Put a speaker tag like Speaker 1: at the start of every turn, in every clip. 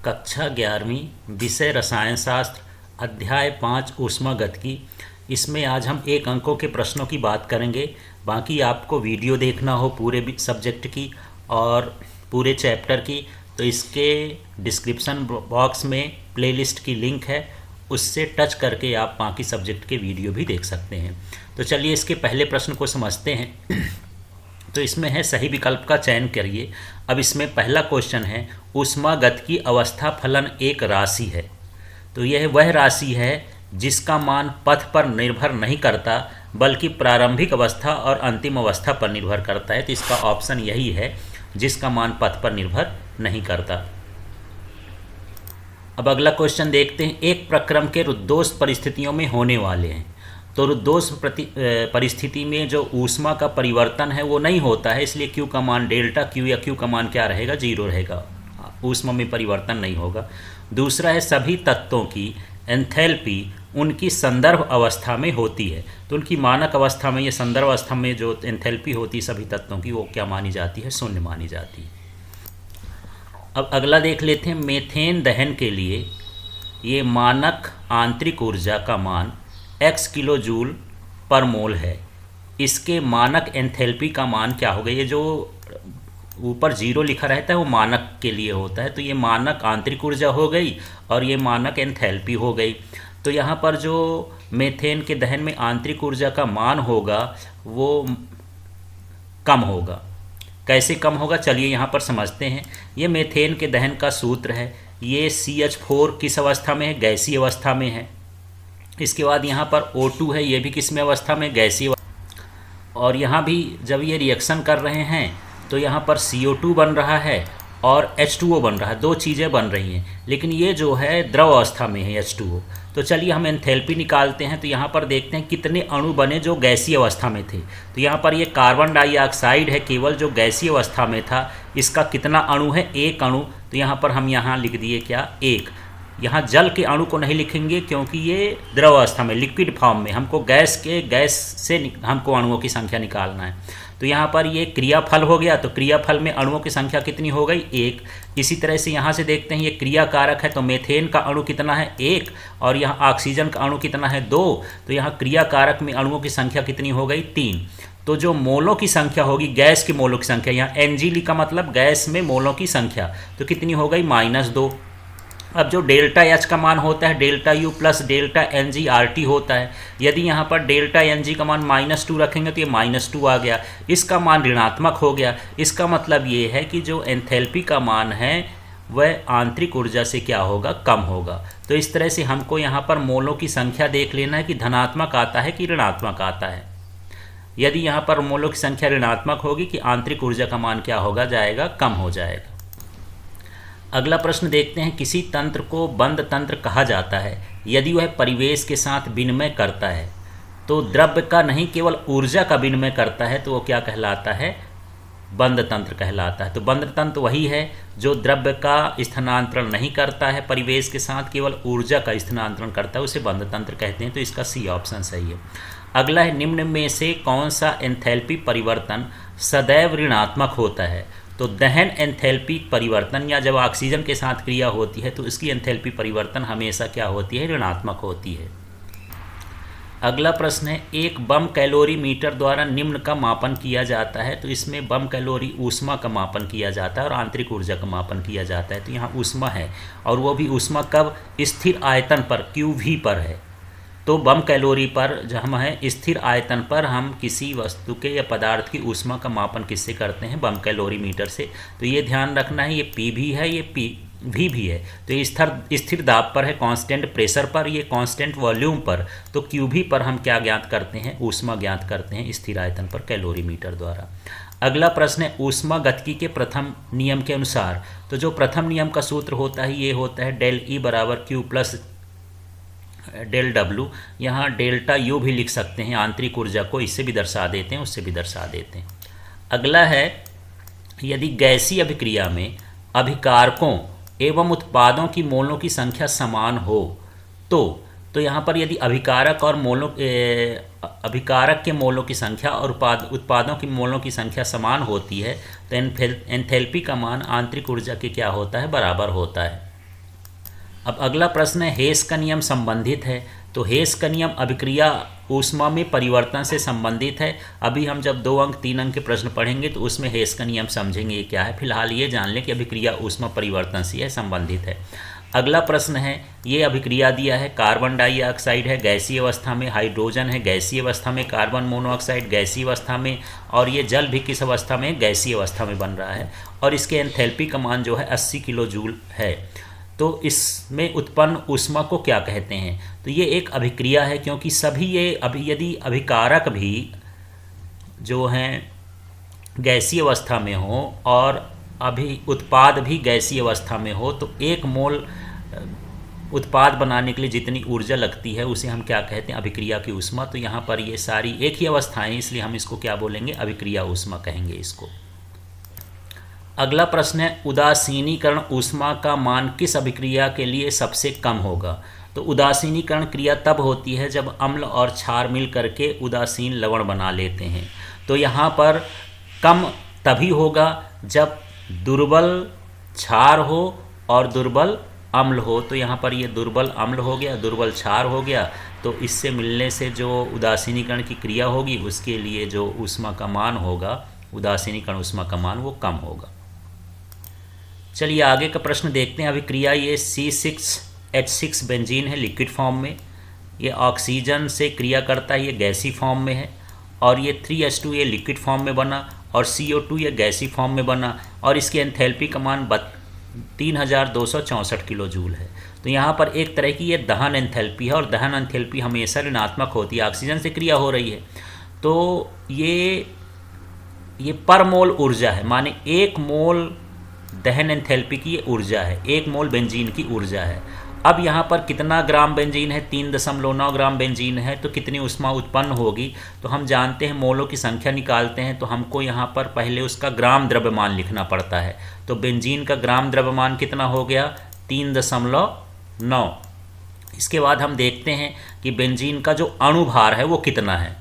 Speaker 1: कक्षा 11वीं विषय रसायन शास्त्र अध्याय 5 ऊष्मागतिकी। इसमें आज हम एक अंकों के प्रश्नों की बात करेंगे। बाकी आपको वीडियो देखना हो पूरे सब्जेक्ट की और पूरे चैप्टर की तो इसके डिस्क्रिप्शन बॉक्स में प्लेलिस्ट की लिंक है, उससे टच करके आप बाकी सब्जेक्ट के वीडियो भी देख सकते हैं। तो चलिए इसके पहले प्रश्न को समझते हैं। तो इसमें है सही विकल्प का चयन करिए। अब इसमें पहला क्वेश्चन है ऊष्मागतिकी अवस्था फलन एक राशि है। तो यह वह राशि है जिसका मान पथ पर निर्भर नहीं करता बल्कि प्रारंभिक अवस्था और अंतिम अवस्था पर निर्भर करता है। तो इसका ऑप्शन यही है, जिसका मान पथ पर निर्भर नहीं करता। अब अगला क्वेश्चन देखते हैं। एक प्रक्रम के रुद्धोष् परिस्थितियों में होने वाले हैं। तो रुद्धोष् परिस्थिति में जो ऊष्मा का परिवर्तन है वो नहीं होता है, इसलिए Q का मान डेल्टा Q या Q का मान क्या रहेगा, 0 रहेगा। ऊष्मा में परिवर्तन नहीं होगा। दूसरा है सभी तत्वों की एंथैल्पी उनकी संदर्भ अवस्था में होती है। तो उनकी मानक अवस्था में या संदर्भ अवस्था में जो एंथैल्पी होती है सभी तत्वों की, वो क्या मानी जाती है, 0 मानी जाती है। अब अगला देख लेते हैं। मीथेन दहन के लिए ये मानक आंतरिक ऊर्जा का मान x किलो जूल पर मोल है। इसके मानक एंथैल्पी का मान क्या होगा। ये जो ऊपर 0 लिखा रहता है वो मानक के लिए होता है। तो ये मानक आंतरिक ऊर्जा हो गई और ये मानक एंथैल्पी हो गई। तो यहाँ पर जो मीथेन के दहन में आंतरिक ऊर्जा का मान होगा वो कम होगा। कैसे कम होगा, चलिए यहाँ पर समझते हैं। ये मीथेन के दहन का सूत्र है। ये CH4 किस अवस्था में है, गैसीय अवस्था में है। इसके बाद यहाँ पर O2 है, ये भी किस में अवस्था में, गैसीय। और यहाँ भी जब ये रिएक्शन कर रहे हैं तो यहाँ पर CO2 बन रहा है और H2O बन रहा है, दो चीज़ें बन रही हैं। लेकिन ये जो है द्रव अवस्था में है H2O। तो चलिए हम एंथैल्पी निकालते हैं। तो यहाँ पर देखते हैं कितने अणु बने जो गैसीय अवस्था में थे। तो यहाँ पर ये कार्बन डाइऑक्साइड है केवल जो गैसीय अवस्था में था, इसका कितना अणु है, 1 अणु। तो यहाँ पर हम यहाँ लिख दिए क्या, 1। यहाँ जल के अणु को नहीं लिखेंगे क्योंकि ये द्रव अवस्था में लिक्विड फॉर्म में, हमको गैस से हमको अणुओं की संख्या निकालना है। तो यहाँ पर ये क्रियाफल हो गया। तो क्रियाफल में अणुओं की संख्या कितनी हो गई, 1। इसी तरह से यहाँ से देखते हैं ये क्रिया कारक है। तो मीथेन का अणु कितना है, 1। और यहाँ ऑक्सीजन का अणु कितना है, 2। तो यहाँ क्रिया कारक में अणुओं की संख्या कितनी हो गई, 3। तो जो मोलों की संख्या होगी, गैस की मोलों की संख्या, यहाँ Ng का मतलब गैस में मोलों की संख्या, तो कितनी हो गई, -2। अब जो डेल्टा H का मान होता है delta U plus delta Ng RT होता है। यदि यहाँ पर डेल्टा Ng का मान -2 रखेंगे तो ये -2 आ गया, इसका मान ऋणात्मक हो गया। इसका मतलब ये है कि जो एंथैल्पी का मान है वह आंतरिक ऊर्जा से क्या होगा, कम होगा। तो इस तरह से हमको यहाँ पर मोलों की संख्या देख लेना है कि धनात्मक आता है कि ऋणात्मक आता है। यदि यहाँ पर मोलों की संख्या ऋणात्मक होगी कि आंतरिक ऊर्जा का मान क्या होगा, जाएगा, कम हो जाएगा। अगला प्रश्न देखते हैं। किसी तंत्र को बंद तंत्र कहा जाता है यदि वह परिवेश के साथ विनिमय करता है, तो द्रव्य का नहीं केवल ऊर्जा का विनिमय करता है, तो वो क्या कहलाता है, बंद तंत्र कहलाता है। तो बंद तंत्र वही है जो द्रव्य का स्थानांतरण नहीं करता है परिवेश के साथ, केवल ऊर्जा का स्थानांतरण करता है, उसे बंद तंत्र कहते हैं। तो इसका C ऑप्शन सही है। अगला है निम्न में से कौन सा एंथैल्पी परिवर्तन सदैव ऋणात्मक होता है। तो दहन एंथैल्पी परिवर्तन या जब ऑक्सीजन के साथ क्रिया होती है तो इसकी एंथैल्पी परिवर्तन हमेशा क्या होती है, ऋणात्मक होती है। अगला प्रश्न है। एक बम कैलोरी मीटर द्वारा निम्न का मापन किया जाता है। तो इसमें बम कैलोरी ऊष्मा का मापन किया जाता है और आंतरिक ऊर्जा का मापन किया जाता है। तो यहाँ ऊष्मा है और वो भी ऊष्मा कब, स्थिर आयतन पर, QV पर है। तो बम कैलोरी पर जो हम है स्थिर आयतन पर हम किसी वस्तु के या पदार्थ की ऊष्मा का मापन किससे करते हैं, बम कैलोरी मीटर से। तो ये ध्यान रखना है, ये P भी है, ये PV भी है। तो ये स्थिर दाब पर है, कांस्टेंट प्रेशर पर, ये कांस्टेंट वॉल्यूम पर। तो QV पर हम क्या ज्ञात करते हैं, ऊष्मा ज्ञात करते हैं स्थिर आयतन पर कैलोरी मीटर द्वारा। अगला प्रश्न है। ऊष्मागतिकी के प्रथम नियम के अनुसार, तो जो प्रथम नियम का सूत्र होता है ये होता है डेल E बराबर Q प्लस डेल W। यहाँ डेल्टा U भी लिख सकते हैं, आंतरिक ऊर्जा को इससे भी दर्शा देते हैं, उससे भी दर्शा देते हैं। अगला है। यदि गैसीय अभिक्रिया में अभिकारकों एवं उत्पादों की मोलों की संख्या समान हो तो यहाँ पर यदि अभिकारक के मोलों की संख्या और उत्पादों की मोलों की संख्या समान होती है तो एंथैल्पी का मान आंतरिक ऊर्जा के क्या होता है, बराबर होता है। अब अगला प्रश्न है हेस का नियम संबंधित है। तो हेस का नियम अभिक्रिया ऊष्मा में परिवर्तन से संबंधित है। अभी हम जब 2 अंक 3 अंक के प्रश्न पढ़ेंगे तो उसमें हेस का नियम समझेंगे ये क्या है। फिलहाल ये जान लें कि अभिक्रिया ऊष्मा परिवर्तन से संबंधित है। अगला प्रश्न है, ये अभिक्रिया दिया है, कार्बन डाइऑक्साइड है गैसीय अवस्था में, हाइड्रोजन है गैसीय अवस्था में, कार्बन मोनोऑक्साइड गैसीय अवस्था में, और ये जल भी किस अवस्था में, गैसीय अवस्था में बन रहा है, और इसके एंथैल्पी का मान जो है 80 किलो जूल है। तो इसमें उत्पन्न ऊष्मा को क्या कहते हैं? तो ये एक अभिक्रिया है, क्योंकि सभी ये यदि अभिकारक भी जो हैं गैसीय अवस्था में हो और उत्पाद भी गैसीय अवस्था में हो, तो 1 मोल उत्पाद बनाने के लिए जितनी ऊर्जा लगती है उसे हम क्या कहते हैं, अभिक्रिया की ऊष्मा। तो यहाँ पर ये सारी एक ही अवस्थाएं, इसलिए हम इसको क्या बोलेंगे, अभिक्रिया ऊष्मा कहेंगे इसको। अगला प्रश्न है, उदासीनीकरण ऊष्मा का मान किस अभिक्रिया के लिए सबसे कम होगा? तो उदासीनीकरण क्रिया तब होती है जब अम्ल और क्षार मिल करके उदासीन लवण बना लेते हैं। तो यहाँ पर कम तभी होगा जब दुर्बल क्षार हो और दुर्बल अम्ल हो। तो यहाँ पर ये दुर्बल अम्ल हो गया, दुर्बल क्षार हो गया, तो इससे मिलने से जो उदासीनीकरण की क्रिया होगी उसके लिए जो ऊष्मा का मान होगा, उदासीनीकरण ऊष्मा का मान वो कम होगा। चलिए आगे का प्रश्न देखते हैं। अभिक्रिया ये C6H6 बेंजीन है लिक्विड फॉर्म में, ये ऑक्सीजन से क्रिया करता है, ये गैसी फॉर्म में है, और ये 3H2 ये लिक्विड फॉर्म में बना, और CO2 ये गैसी फॉर्म में बना, और इसकी एंथैल्पी का मान 3264 किलो जूल है। तो यहाँ पर एक तरह की ये दहन एंथैल्पी है, और दहन एंथैल्पी हमेशा ऋणात्मक होती है, ऑक्सीजन से क्रिया हो रही है। तो ये पर मोल ऊर्जा है, माने 1 मोल दहन एंथैल्पी की ये ऊर्जा है, 1 मोल बेंजीन की ऊर्जा है। अब यहाँ पर कितना ग्राम बेंजीन है, 3.9 ग्राम बेंजीन है, तो कितनी ऊष्मा उत्पन्न होगी? तो हम जानते हैं मोलों की संख्या निकालते हैं, तो हमको यहाँ पर पहले उसका ग्राम द्रव्यमान लिखना पड़ता है। तो बेंजीन का ग्राम द्रव्यमान कितना हो गया, 3.9। इसके बाद हम देखते हैं कि बेंजीन का जो अणुभार है वो कितना है।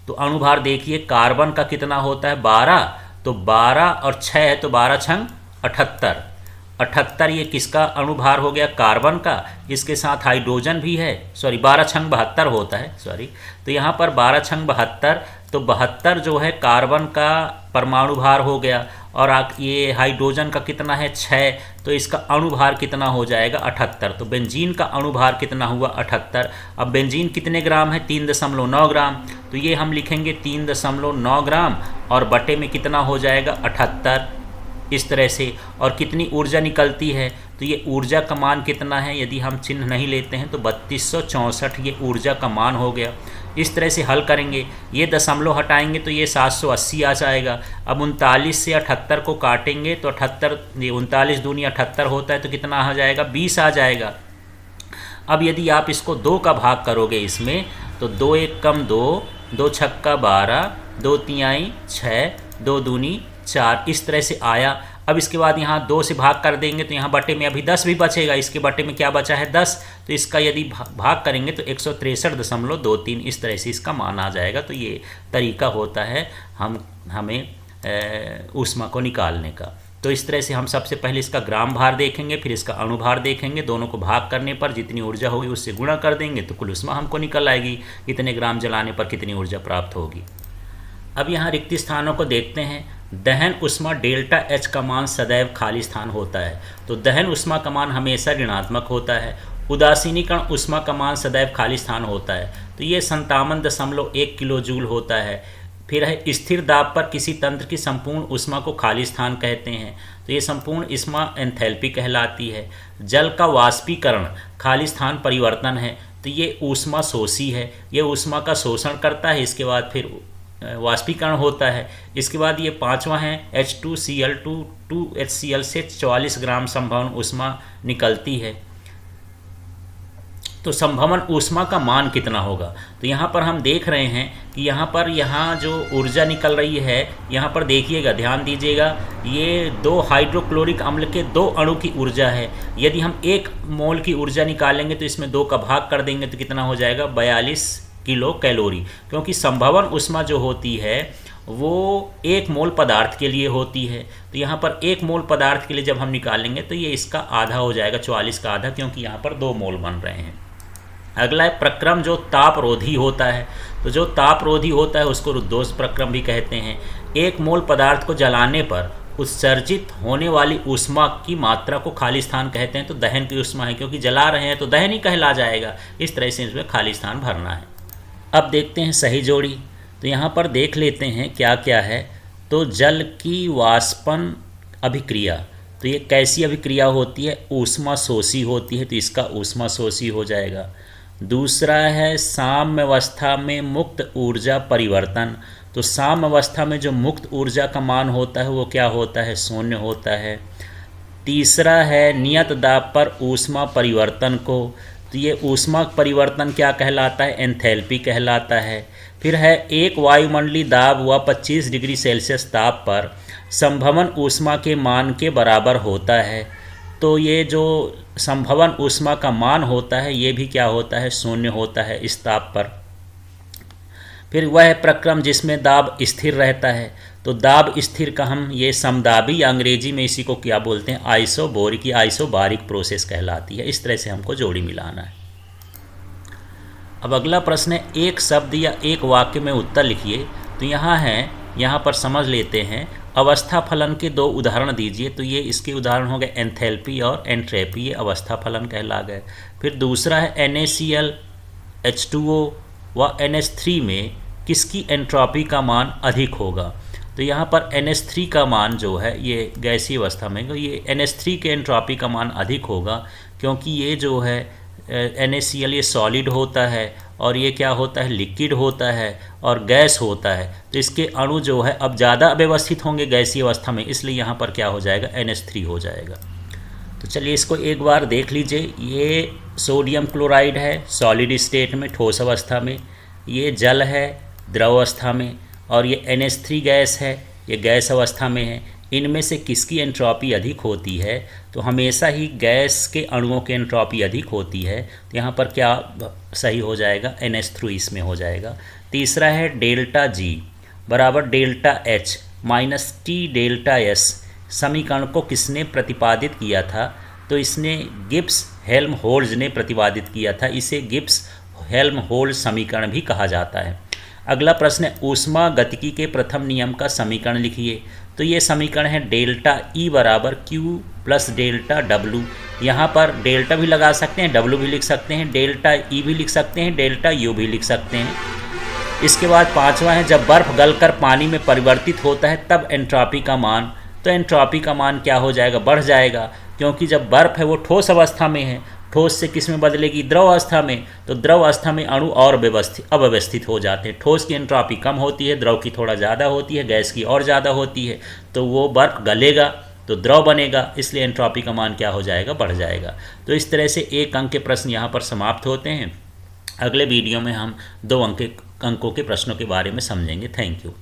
Speaker 1: तो अणुभार देखिए, कार्बन का कितना होता है, 12, तो 12 और 6 है, तो 12 छंग 78, ये किसका अणुभार हो गया, कार्बन का। इसके साथ हाइड्रोजन भी है, 12 छंग 72 होता है, तो यहाँ पर 12 छंग 72, तो 72 जो है कार्बन का परमाणु भार हो गया, और ये हाइड्रोजन का कितना है, 6, तो इसका अणुभार कितना हो जाएगा, 78। तो बेंजीन का अणुभार कितना हुआ, 78। अब बेंजीन कितने ग्राम है, 3.9 ग्राम, तो ये हम लिखेंगे 3.9 ग्राम, और बटे में कितना हो जाएगा, 78, इस तरह से। और कितनी ऊर्जा निकलती है, तो ये ऊर्जा का मान कितना है, यदि हम चिन्ह नहीं लेते हैं तो 3264 ये ऊर्जा का मान हो गया। इस तरह से हल करेंगे, ये दशमलव हटाएंगे तो ये 780 आ जाएगा। अब 39 से 78 को काटेंगे तो 78, 39 दूनी 78 होता है, तो कितना आ जाएगा, 20 आ जाएगा। अब यदि आप इसको 2 का भाग करोगे इसमें, तो 2 1 कम 2, 2 छक्का 12, 2 तिहाई 6, 2 दूनी 4, इस तरह से आया। अब इसके बाद यहाँ 2 से भाग कर देंगे तो यहाँ बटे में अभी 10 भी बचेगा, इसके बटे में क्या बचा है, 10, तो इसका यदि भाग करेंगे तो 163.23, इस तरह से इसका मान आ जाएगा। तो ये तरीका होता है हमें ऊष्मा को निकालने का। तो इस तरह से हम सबसे पहले इसका ग्राम भार देखेंगे, फिर इसका अणुभार देखेंगे, दोनों को भाग करने पर जितनी ऊर्जा होगी उससे गुणा कर देंगे तो कुल ऊष्मा हमको निकल आएगी, इतने ग्राम जलाने पर कितनी ऊर्जा प्राप्त होगी। अब यहाँ रिक्त स्थानों को देखते हैं। दहन ऊष्मा डेल्टा एच का मान सदैव खाली स्थान होता है, तो दहन ऊष्मा का मान हमेशा ऋणात्मक होता है। उदासीनीकरण ऊष्मा का मान सदैव खाली स्थान होता है, तो ये 57.1 किलो जूल होता है। फिर है स्थिर दाब पर किसी तंत्र की संपूर्ण ऊष्मा को खाली स्थान कहते हैं, तो ये संपूर्ण ऊष्मा एंथैल्पी कहलाती है। जल का वाष्पीकरण खाली स्थान परिवर्तन है, तो ये ऊष्मा शोषी है, ये ऊष्मा का शोषण करता है, इसके बाद फिर वाष्पीकरण होता है। इसके बाद ये 5वां है H2Cl2 2HCl से 44 ग्राम संभवन ऊष्मा निकलती है। तो संभवन ऊष्मा का मान कितना होगा, तो यहाँ पर हम देख रहे हैं कि यहाँ जो ऊर्जा निकल रही है, यहाँ पर देखिएगा, ध्यान दीजिएगा, ये 2 हाइड्रोक्लोरिक अम्ल के 2 अणु की ऊर्जा है। यदि हम 1 मोल की ऊर्जा निकालेंगे तो इसमें 2 का भाग कर देंगे तो कितना हो जाएगा, 42 किलो कैलोरी, क्योंकि संभवन ऊष्मा जो होती है वो 1 मोल पदार्थ के लिए होती है। तो यहाँ पर 1 मोल पदार्थ के लिए जब हम निकालेंगे तो ये इसका आधा हो जाएगा, 44 का आधा, क्योंकि यहाँ पर 2 मोल बन रहे हैं। अगला है प्रक्रम जो तापरोधी होता है। तो जो तापरोधी होता है उसको रुद्धोष्म प्रक्रम भी कहते हैं। 1 मोल पदार्थ को जलाने पर उत्सर्जित होने वाली ऊष्मा की मात्रा को खाली स्थान कहते हैं। तो दहन की ऊष्मा है, क्योंकि जला रहे हैं तो दहन ही कहला जाएगा। इस तरह से इसमें खाली स्थान भरना है। अब देखते हैं सही जोड़ी। तो यहाँ पर देख लेते हैं क्या क्या है। तो जल की वाष्पन अभिक्रिया, तो ये कैसी अभिक्रिया होती है? ऊष्मा शोषी होती है, तो इसका ऊष्मा शोषी हो जाएगा। दूसरा है साम्य अवस्था में मुक्त ऊर्जा परिवर्तन। तो साम्य अवस्था में जो मुक्त ऊर्जा का मान होता है वो क्या होता है? शून्य होता है। तीसरा है नियत दाब पर ऊष्मा परिवर्तन को। तो ये ऊष्मा परिवर्तन क्या कहलाता है? एंथैल्पी कहलाता है। फिर है एक वायुमंडलीय दाब व 25 डिग्री सेल्सियस ताप पर संभवन ऊष्मा के मान के बराबर होता है। तो ये जो संभवन ऊष्मा का मान होता है ये भी क्या होता है? शून्य होता है इस ताप पर। फिर वह प्रक्रम जिसमें दाब स्थिर रहता है। तो दाब स्थिर का हम ये समदाबी या अंग्रेजी में इसी को क्या बोलते हैं? आइसोबोरिक या आइसोबारिक प्रोसेस कहलाती है। इस तरह से हमको जोड़ी मिलाना है। अब अगला प्रश्न है एक शब्द या एक वाक्य में उत्तर लिखिए। तो यहाँ पर समझ लेते हैं। अवस्था फलन के 2 उदाहरण दीजिए। तो ये इसके उदाहरण हो गए एंथैल्पी और एंट्रैपी, ये अवस्था फलन कहला गए। फिर दूसरा है NaCl H2O व NH3 में किसकी एंट्रोपी का मान अधिक होगा? तो यहाँ पर NH3 का मान जो है ये गैसीय अवस्था में, ये NH3 के एंट्रोपी का मान अधिक होगा, क्योंकि ये जो है NaCl ये सॉलिड होता है और ये क्या होता है? लिक्विड होता है और गैस होता है। तो इसके अणु जो है अब ज़्यादा अव्यवस्थित होंगे गैसीय अवस्था में, इसलिए यहाँ पर क्या हो जाएगा? NH3 हो जाएगा। तो चलिए इसको एक बार देख लीजिए। ये सोडियम क्लोराइड है सॉलिड स्टेट में, ठोस अवस्था में। ये जल है द्रव अवस्था में। और ये NH3 गैस है, ये गैस अवस्था में है। इनमें से किसकी एंट्रोपी अधिक होती है? तो हमेशा ही गैस के अणुओं की एंट्रोपी अधिक होती है। तो यहाँ पर क्या सही हो जाएगा? NH3 इसमें हो जाएगा। तीसरा है डेल्टा G बराबर delta H minus T delta S समीकरण को किसने प्रतिपादित किया था? तो इसने गिब्स हेल्महोल्ट्ज़ ने प्रतिपादित किया था। इसे गिब्स हेल्महोल्ट्ज़ समीकरण भी कहा जाता है। अगला प्रश्न है ऊष्मा गतिकी के प्रथम नियम का समीकरण लिखिए। तो ये समीकरण है डेल्टा E बराबर Q प्लस डेल्टा W। यहाँ पर डेल्टा भी लगा सकते हैं, W भी लिख सकते हैं, डेल्टा E भी लिख सकते हैं, डेल्टा U भी लिख सकते हैं। इसके बाद 5वां है जब बर्फ़ गलकर पानी में परिवर्तित होता है तब एंट्रोपी का मान। तो एंट्रोपी का मान क्या हो जाएगा? बढ़ जाएगा, क्योंकि जब बर्फ़ है वो ठोस अवस्था में है। ठोस से किस में बदलेगी? द्रव अवस्था में। तो द्रव अवस्था में अणु और अव्यवस्थित हो जाते हैं। ठोस की एंट्रोपी कम होती है, द्रव की थोड़ा ज़्यादा होती है, गैस की और ज़्यादा होती है। तो वो बर्फ़ गलेगा तो द्रव बनेगा, इसलिए एंट्रोपी का मान क्या हो जाएगा? बढ़ जाएगा। तो इस तरह से 1 अंक के प्रश्न यहाँ पर समाप्त होते हैं। अगले वीडियो में हम 2 अंकों के प्रश्नों के बारे में समझेंगे। Thank you.